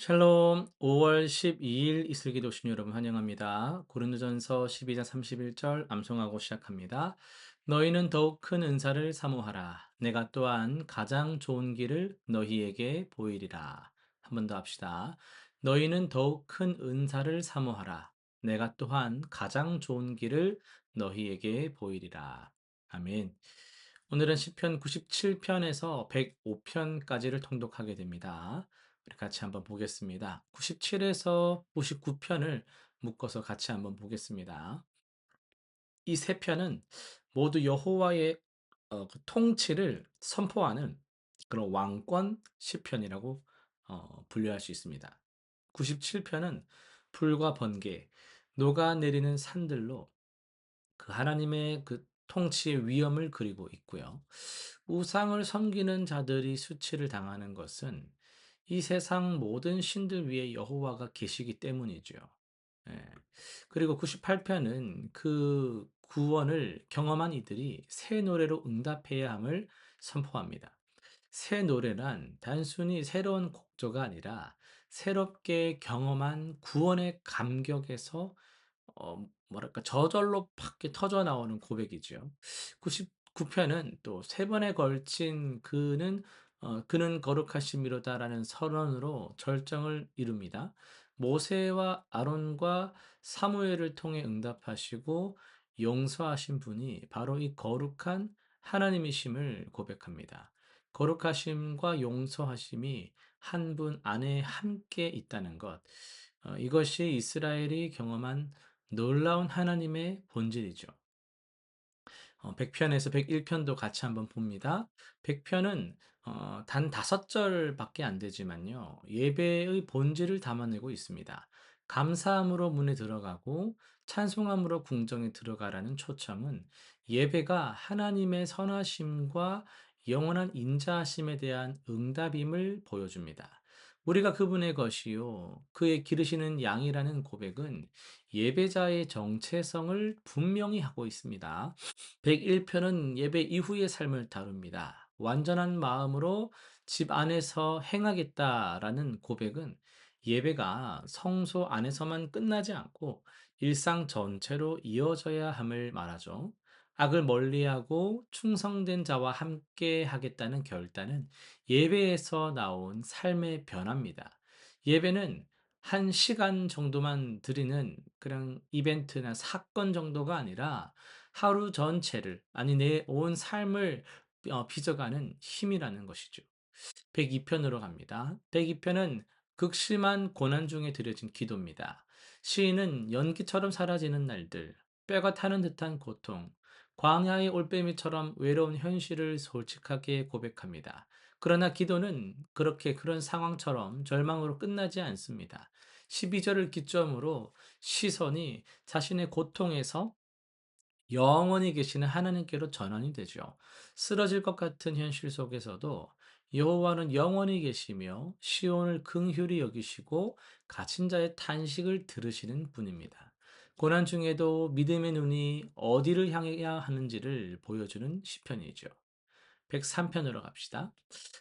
샬롬 5월 12일 이슬기 도신 여러분 환영합니다. 고린도전서 12장 31절 암송하고 시작합니다. 너희는 더욱 큰 은사를 사모하라. 내가 또한 가장 좋은 길을 너희에게 보이리라. 한 번 더 합시다. 너희는 더욱 큰 은사를 사모하라. 내가 또한 가장 좋은 길을 너희에게 보이리라. 아멘. 오늘은 시편 97편에서 105편까지를 통독하게 됩니다. 우리 같이 한번 보겠습니다. 97에서 99편을 묶어서 같이 한번 보겠습니다. 이 세 편은 모두 여호와의 그 통치를 선포하는 그런 왕권 시편이라고 분류할 수 있습니다. 97편은 불과 번개, 녹아내리는 산들로 그 하나님의 그 통치의 위엄을 그리고 있고요. 우상을 섬기는 자들이 수치를 당하는 것은 이 세상 모든 신들 위에 여호와가 계시기 때문이죠. 예. 그리고 98편은 그 구원을 경험한 이들이 새 노래로 응답해야 함을 선포합니다. 새 노래란 단순히 새로운 곡조가 아니라 새롭게 경험한 구원의 감격에서 뭐랄까 저절로 팍 이렇게 터져 나오는 고백이죠. 99편은 또 세 번에 걸친 그는 거룩하심이로다라는 선언으로 절정을 이룹니다. 모세와 아론과 사무엘을 통해 응답하시고 용서하신 분이 바로 이 거룩한 하나님이심을 고백합니다. 거룩하심과 용서하심이 한 분 안에 함께 있다는 것. 이것이 이스라엘이 경험한 놀라운 하나님의 본질이죠. 100편에서 101편도 같이 한번 봅니다. 100편은 단 5절밖에 안 되지만요. 예배의 본질을 담아내고 있습니다. 감사함으로 문에 들어가고 찬송함으로 궁정에 들어가라는 초청은 예배가 하나님의 선하심과 영원한 인자하심에 대한 응답임을 보여줍니다. 우리가 그분의 것이요 그의 기르시는 양이라는 고백은 예배자의 정체성을 분명히 하고 있습니다. 101편은 예배 이후의 삶을 다룹니다. 완전한 마음으로 집 안에서 행하겠다라는 고백은 예배가 성소 안에서만 끝나지 않고 일상 전체로 이어져야 함을 말하죠. 악을 멀리하고 충성된 자와 함께 하겠다는 결단은 예배에서 나온 삶의 변화입니다. 예배는 한 시간 정도만 드리는 그냥 이벤트나 사건 정도가 아니라 하루 전체를, 아니 내 온 삶을 빚어가는 힘이라는 것이죠. 102편으로 갑니다. 102편은 극심한 고난 중에 드려진 기도입니다. 시인은 연기처럼 사라지는 날들, 뼈가 타는 듯한 고통, 광야의 올빼미처럼 외로운 현실을 솔직하게 고백합니다. 그러나 기도는 그렇게 그런 상황처럼 절망으로 끝나지 않습니다. 12절을 기점으로 시선이 자신의 고통에서 영원히 계시는 하나님께로 전환이 되죠. 쓰러질 것 같은 현실 속에서도 여호와는 영원히 계시며 시온을 긍휼히 여기시고 갇힌 자의 탄식을 들으시는 분입니다. 고난 중에도 믿음의 눈이 어디를 향해야 하는지를 보여주는 시편이죠. 103편으로 갑시다.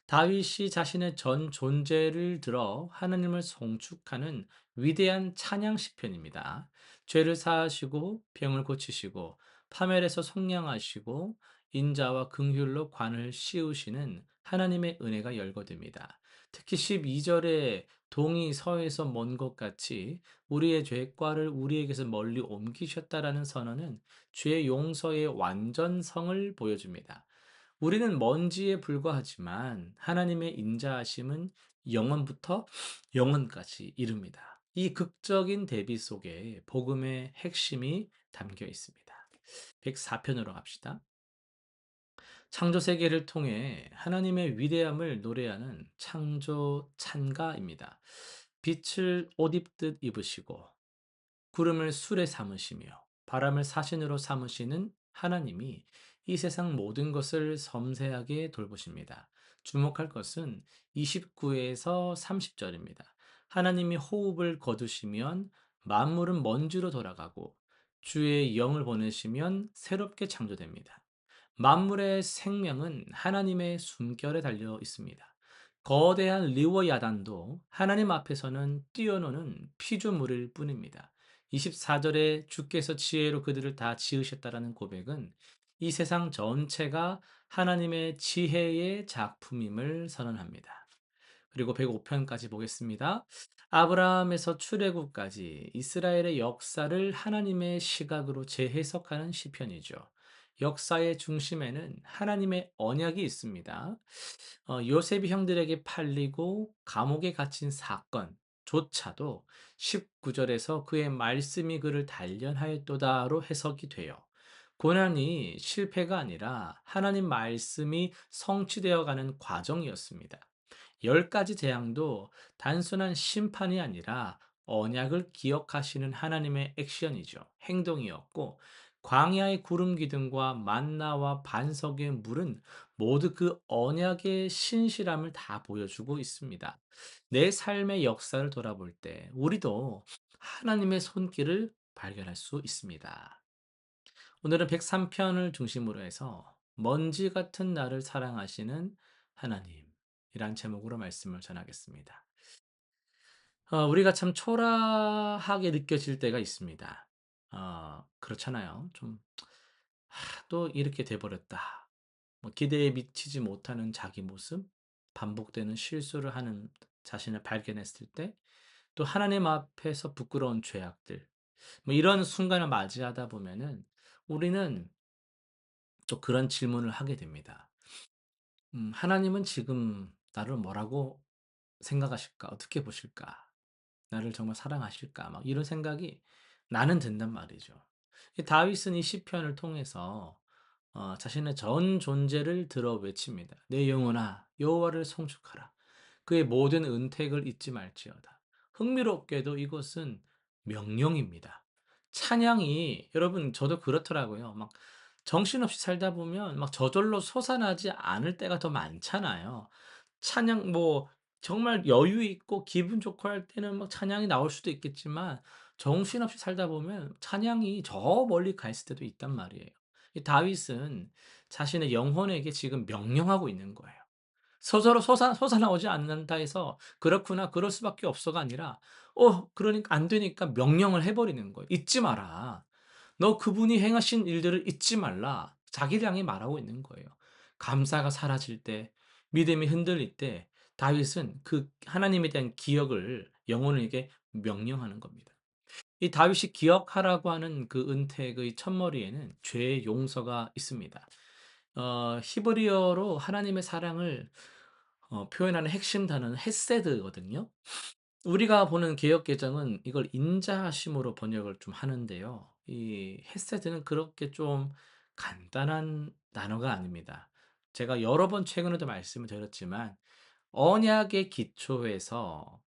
다윗이 자신의 전 존재를 들어 하나님을 송축하는 위대한 찬양 시편입니다. 죄를 사하시고 병을 고치시고 파멸에서 속량하시고 인자와 긍휼로 관을 씌우시는 하나님의 은혜가 열거됩니다. 특히 12절에 동이 서에서 먼 것 같이 우리의 죄과를 우리에게서 멀리 옮기셨다라는 선언은 죄 용서의 완전성을 보여줍니다. 우리는 먼지에 불과하지만 하나님의 인자하심은 영원부터 영원까지 이릅니다. 이 극적인 대비 속에 복음의 핵심이 담겨 있습니다. 104편으로 갑시다. 창조 세계를 통해 하나님의 위대함을 노래하는 창조 찬가입니다. 빛을 옷 입듯 입으시고 구름을 술에 삼으시며 바람을 사신으로 삼으시는 하나님이 이 세상 모든 것을 섬세하게 돌보십니다. 주목할 것은 29에서 30절입니다. 하나님이 호흡을 거두시면 만물은 먼지로 돌아가고 주의 영을 보내시면 새롭게 창조됩니다. 만물의 생명은 하나님의 숨결에 달려 있습니다. 거대한 리워야단도 하나님 앞에서는 뛰어노는 피조물일 뿐입니다. 24절에 주께서 지혜로 그들을 다 지으셨다라는 고백은 이 세상 전체가 하나님의 지혜의 작품임을 선언합니다. 그리고 105편까지 보겠습니다. 아브라함에서 출애굽까지 이스라엘의 역사를 하나님의 시각으로 재해석하는 시편이죠. 역사의 중심에는 하나님의 언약이 있습니다. 요셉이 형들에게 팔리고 감옥에 갇힌 사건조차도 19절에서 그의 말씀이 그를 단련하였도다로 해석이 돼요. 고난이 실패가 아니라 하나님 말씀이 성취되어 가는 과정이었습니다. 열 가지 재앙도 단순한 심판이 아니라 언약을 기억하시는 하나님의 액션이죠. 행동이었고, 광야의 구름 기둥과 만나와 반석의 물은 모두 그 언약의 신실함을 다 보여주고 있습니다. 내 삶의 역사를 돌아볼 때 우리도 하나님의 손길을 발견할 수 있습니다. 오늘은 103편을 중심으로 해서 먼지 같은 나를 사랑하시는 하나님이란 제목으로 말씀을 전하겠습니다. 우리가 참 초라하게 느껴질 때가 있습니다. 그렇잖아요. 좀, 또 이렇게 돼버렸다. 뭐 기대에 미치지 못하는 자기 모습, 반복되는 실수를 하는 자신을 발견했을 때, 또 하나님 앞에서 부끄러운 죄악들, 뭐 이런 순간을 맞이하다 보면은 우리는 또 그런 질문을 하게 됩니다. 하나님은 지금 나를 뭐라고 생각하실까? 어떻게 보실까? 나를 정말 사랑하실까? 막 이런 생각이 나는 든단 말이죠. 이 다윗은 이 시편을 통해서 자신의 전 존재를 들어 외칩니다. 내 영혼아 여호와를 송축하라. 그의 모든 은택을 잊지 말지어다. 흥미롭게도 이것은 명령입니다. 찬양이 여러분 저도 그렇더라고요. 막 정신없이 살다 보면 막 저절로 솟아나지 않을 때가 더 많잖아요. 찬양 뭐 정말 여유 있고 기분 좋고 할 때는 막 찬양이 나올 수도 있겠지만 정신없이 살다 보면 찬양이 저 멀리 가 있을 때도 있단 말이에요. 이 다윗은 자신의 영혼에게 지금 명령하고 있는 거예요. 서서로 솟아나오지 않는다 해서 '그렇구나. 그럴 수밖에 없어.'가 아니라 그러니까 안 되니까 명령을 해 버리는 거예요. "잊지 마라. 너 그분이 행하신 일들을 잊지 말라." 자기를 향해 말하고 있는 거예요. 감사가 사라질 때, 믿음이 흔들릴 때 다윗은 그 하나님에 대한 기억을 영혼에게 명령하는 겁니다. 이 다윗이 기억하라고 하는 그 은택의 첫머리에는 죄의 용서가 있습니다. 히브리어로 하나님의 사랑을 표현하는 핵심 단어는 헤세드거든요. 우리가 보는 개역 개정은 이걸 인자하심으로 번역을 좀 하는데요. 이 헤세드는 그렇게 좀 간단한 단어가 아닙니다. 제가 여러 번 최근에도 말씀을 드렸지만 언약의 기초에서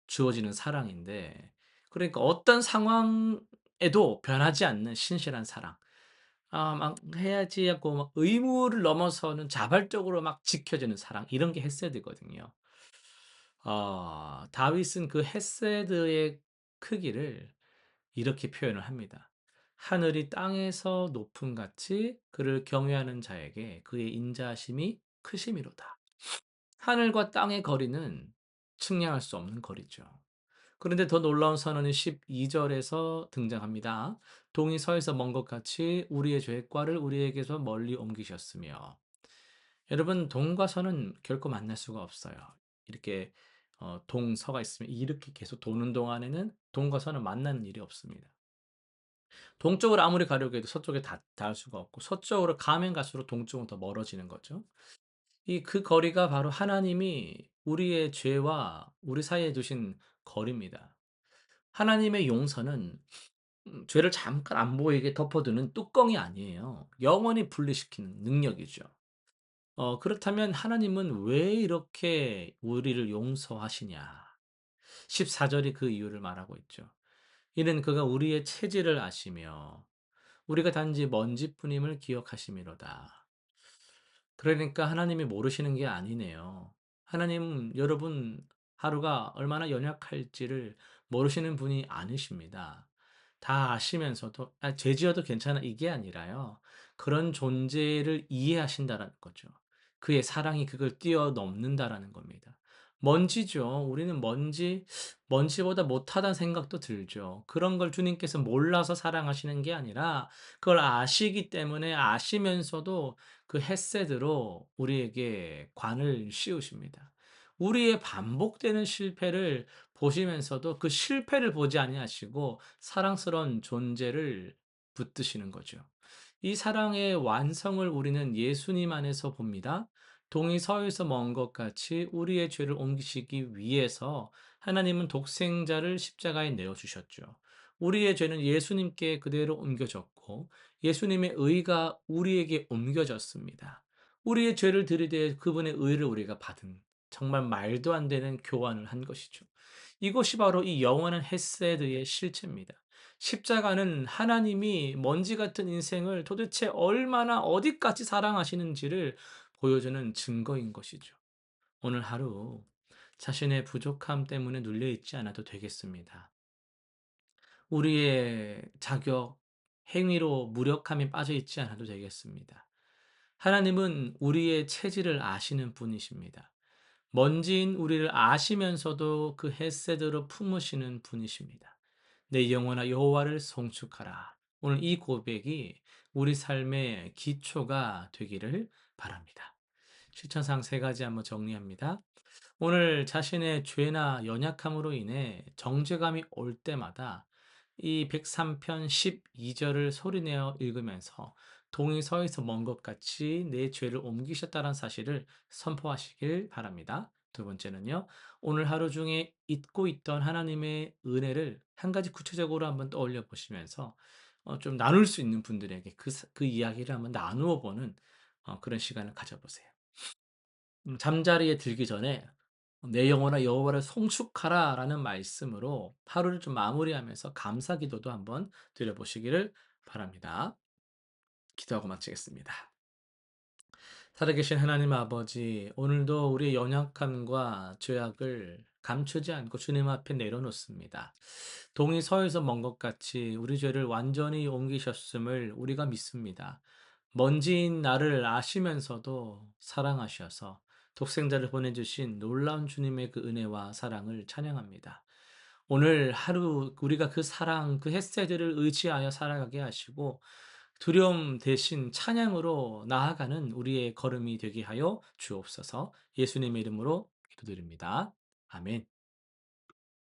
주어지는 사랑인데, 그러니까 어떤 상황에도 변하지 않는 신실한 사랑. 막 해야지 하고 막 의무를 넘어서는 자발적으로 막 지켜지는 사랑, 이런 게 헤세드거든요. 다윗은 그 헤세드의 크기를 이렇게 표현을 합니다. 하늘이 땅에서 높음같이 그를 경외하는 자에게 그의 인자하심이 크심이로다. 하늘과 땅의 거리는 측량할 수 없는 거리죠. 그런데 더 놀라운 선언이 12절에서 등장합니다. 동이 서에서 먼 것 같이 우리의 죄과를 우리에게서 멀리 옮기셨으며. 여러분, 동과 서는 결코 만날 수가 없어요. 이렇게 동서가 있으면 이렇게 계속 도는 동안에는 동과 서는 만나는 일이 없습니다. 동쪽으로 아무리 가려고 해도 서쪽에 닿을 수가 없고, 서쪽으로 가면 갈수록 동쪽은 더 멀어지는 거죠. 그 거리가 바로 하나님이 우리의 죄와 우리 사이에 두신 거리입니다. 하나님의 용서는 죄를 잠깐 안 보이게 덮어두는 뚜껑이 아니에요. 영원히 분리시키는 능력이죠. 그렇다면 하나님은 왜 이렇게 우리를 용서하시냐? 14절이 그 이유를 말하고 있죠. 이는 그가 우리의 체질을 아시며 우리가 단지 먼지뿐임을 기억하심이로다. 그러니까 하나님이 모르시는 게 아니네요. 하나님 여러분 하루가 얼마나 연약할지를 모르시는 분이 아니십니다. 다 아시면서도 죄 지어도 괜찮아 이게 아니라요. 그런 존재를 이해하신다라는 거죠. 그의 사랑이 그걸 뛰어넘는다라는 겁니다. 먼지죠. 우리는 먼지보다 못하다는 생각도 들죠. 그런 걸 주님께서 몰라서 사랑하시는 게 아니라 그걸 아시기 때문에 아시면서도 그 헷새드로 우리에게 관을 씌우십니다. 우리의 반복되는 실패를 보시면서도 그 실패를 보지 아니하시고 사랑스러운 존재를 붙드시는 거죠. 이 사랑의 완성을 우리는 예수님 안에서 봅니다. 동이 서에서 먼 것 같이 우리의 죄를 옮기시기 위해서 하나님은 독생자를 십자가에 내어 주셨죠. 우리의 죄는 예수님께 그대로 옮겨졌고 예수님의 의가 우리에게 옮겨졌습니다. 우리의 죄를 들이대 그분의 의를 우리가 받은 정말 말도 안 되는 교환을 한 것이죠. 이것이 바로 이 영원한 헤세드의 실체입니다. 십자가는 하나님이 먼지 같은 인생을 도대체 얼마나 어디까지 사랑하시는지를 보여주는 증거인 것이죠. 오늘 하루 자신의 부족함 때문에 눌려 있지 않아도 되겠습니다. 우리의 자격, 행위로 무력함에 빠져 있지 않아도 되겠습니다. 하나님은 우리의 체질을 아시는 분이십니다. 먼지인 우리를 아시면서도 그 헷새들로 품으시는 분이십니다. 내 영혼아 여호와를 송축하라. 오늘 이 고백이 우리 삶의 기초가 되기를 바랍니다. 실천상 세 가지 한번 정리합니다. 오늘 자신의 죄나 연약함으로 인해 정죄감이 올 때마다 이 103편 12절을 소리내어 읽으면서 동이 서에서 먼 것 같이 내 죄를 옮기셨다는 사실을 선포하시길 바랍니다. 두 번째는요, 오늘 하루 중에 잊고 있던 하나님의 은혜를 한 가지 구체적으로 한번 떠올려 보시면서 좀 나눌 수 있는 분들에게 그 이야기를 한번 나누어 보는 그런 시간을 가져보세요. 잠자리에 들기 전에 "내 영혼아 여호와를 송축하라."라는 말씀으로 하루를 좀 마무리하면서 감사 기도도 한번 드려 보시기를 바랍니다. 기도하고 마치겠습니다. 살아계신 하나님 아버지, 오늘도 우리의 연약함과 죄악을 감추지 않고 주님 앞에 내려놓습니다. 동이 서에서 먼 것 같이 우리 죄를 완전히 옮기셨음을 우리가 믿습니다. 먼지인 나를 아시면서도 사랑하셔서 독생자를 보내주신 놀라운 주님의 그 은혜와 사랑을 찬양합니다. 오늘 하루 우리가 그 사랑, 그 햇새들을 의지하여 살아가게 하시고 두려움 대신 찬양으로 나아가는 우리의 걸음이 되게 하여 주옵소서. 예수님의 이름으로 기도드립니다. 아멘.